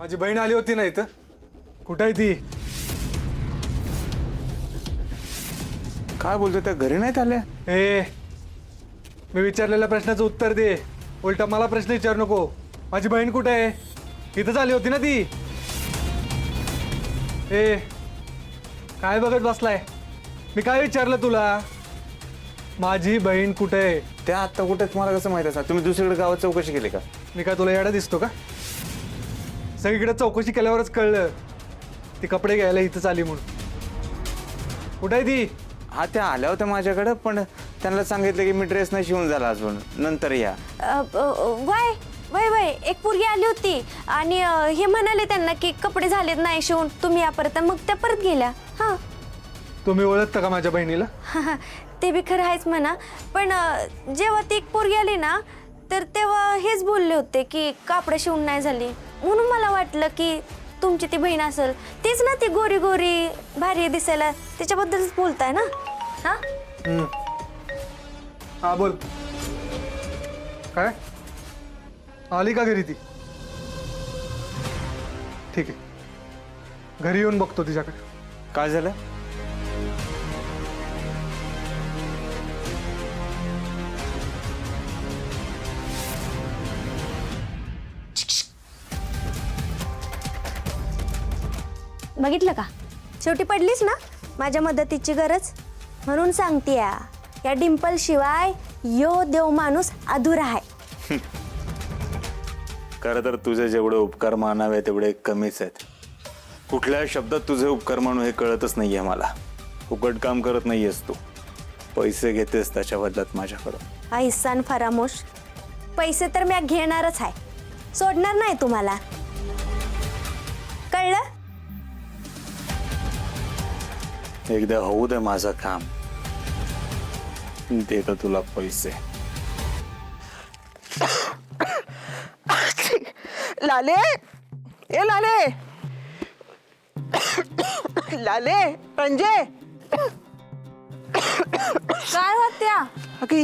माझी बहीण आली होती ना इथं. कुठं आहे ती? काय बोलतो, त्या घरी नाहीत आल्या? ए, मी विचारलेल्या प्रश्नाचं उत्तर दे. उलटा मला प्रश्न विचारू नको. माझी बहीण कुठे आहे? इथंच आली होती ना ती. ए, काय बघत बसलाय? मी काय विचारलं तुला? माझी बहीण कुठे आहे? त्या आत्ता कुठे तुम्हाला कसं माहित असणार? तुम्ही दुसरीकडे गावात चौकशी केली का? मी काय तुला येडा दिसतो का? सगळीकडे चौकशी केल्यावरच कळलं ती कपडे घ्यायला इथंच आली म्हणून. कुठे आहे ती? हा, त्या आल्या होत्या माझ्याकडे, पण त्यांना सांगितलं की मी ड्रेस नाही शिवून झाला अजून, नंतर या. वय वय वय एक पोरगी आली होती आणि हे म्हणाले त्यांना की कपडे झालेत नाही शिवून, तुम्ही या परत. मग त्या परत गेल्या. हां. तुम्ही ओळखता का माझ्या बहिणीला? ते बी खरं आहेच म्हणा, पण जेव्हा ती एक पोरगी आली ना तर तेव्हा हेच बोलले होते की कापडं शिवून नाही झाली. म्हणून मला वाटलं की तुमची ती बहीण असेल. तीच ना ती गोरी गोरी भारी दिसायला, त्याच्याबद्दलच बोलताय ना? हा हा, बोल. काय आली का घरी ती? ठीक आहे, घरी येऊन बघतो तिच्याकडे. काय झालं? बघितलं का, शेवटी पडलीच ना माझ्या मदतीची गरज. म्हणून सांगते या डिंपल शिवाय यो देव माणूस अधुरा आहे. खरं तर तुझे जेवढे उपकार मानावे तेवढे कमीच आहेत. कुठल्या शब्दात तुझे उपकार मानू हे कळतच नाहीये मला. फुकट काम करत नाहीयेस तू, पैसे घेतेस त्याच्या बदल्यात माझ्याकडं. ऐसान फरामोश, पैसे तर मी घेणारच आहे, सोडणार नाही तुम्हाला. कळलं? एकदा होऊ दे माझं काम, देतो तुला पैसे. लाले, ए लाले, लाले, रंजे. काय होत्या? अगे,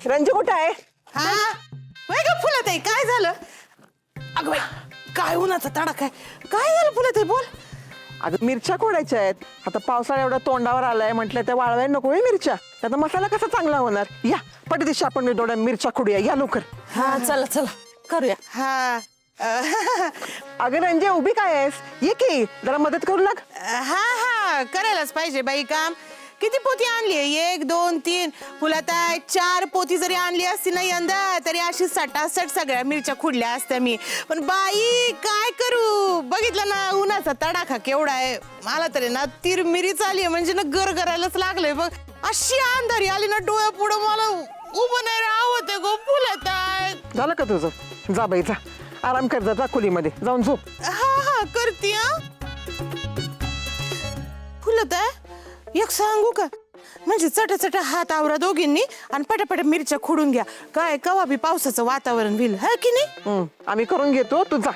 रंजे कुठं आहे? हा वय ग फुलत आहे, काय झालं? अगं बाई, काय उन्हाचा तडाखा आहे, काय झालं फुलत आहे? बोल. अगं मिरच्या खोडायच्या आहेत. आता पावसाळा एवढा तोंडावर आलाय, म्हटलं त्या वाळवायला नको आहे मिरच्या. आता मसाला कसा चांगला होणार? या पटदिशी आपण थोड्या मिरच्या खोडूया, या लवकर. हा चला चला करूया. हा अगं रंजे, उभी काय आहेस? ये की जरा मदत करू लाग. हा हा करायलाच पाहिजे बाई काम. किती पोती आणली? 1 2 3 फुलाताई 4 पोती जरी आणली असती ना यंदा तरी अशी 60 सगळ्या मिरच्या खुडल्या असत्या मी. पण बाई काय करू, बघितलं ना उन्हाचा तडाखा केवढा आहे. मला तरी ना तिरमिरीच आली म्हणजे ना गरगरायलाच लागलंय बघ. अशी अंधारी आली ना डोळ्या पुढं, मला उभं नाही राहते गो फुलाताई. झालं का तुझं? जा बाई जा, आराम कर, जा खोलीमध्ये जाऊन झोप. हा हा करते. फुलताई एक सांगू का, म्हणजे चट हात आवरा दोघींनी आणि पटापट मिरच्या खोडून घ्या. काय कवा बी पावसाचं वातावरण होईल, है की नाही? आम्ही करून घेतो, तू जा.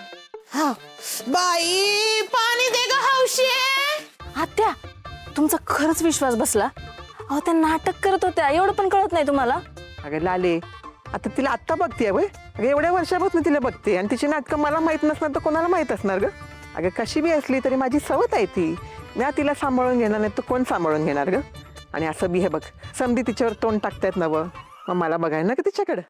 हा बाई पाणी दे ग हौशी. आत्या, तुमचा खरंच विश्वास बसला. अहो त्या नाटक करत होत्या, एवढं पण कळत नाही तुम्हाला? अगं लाले, आता तिला आत्ता बघते वय. अगं एवढ्या वर्षापासून तिला बघते आणि तिची नाटकं मला माहित नसणार तर कोणाला माहित असणार ग? अगं कशी बी असली तरी माझी सवत आहे ती. मी तिला सांभाळून घेणार नाही तर कोण सांभाळून घेणार ग? आणि असं बी हे बघ, समधी तिच्यावर तोंड टाकतायत ना, मग मला बघाय ना का तिच्याकडं.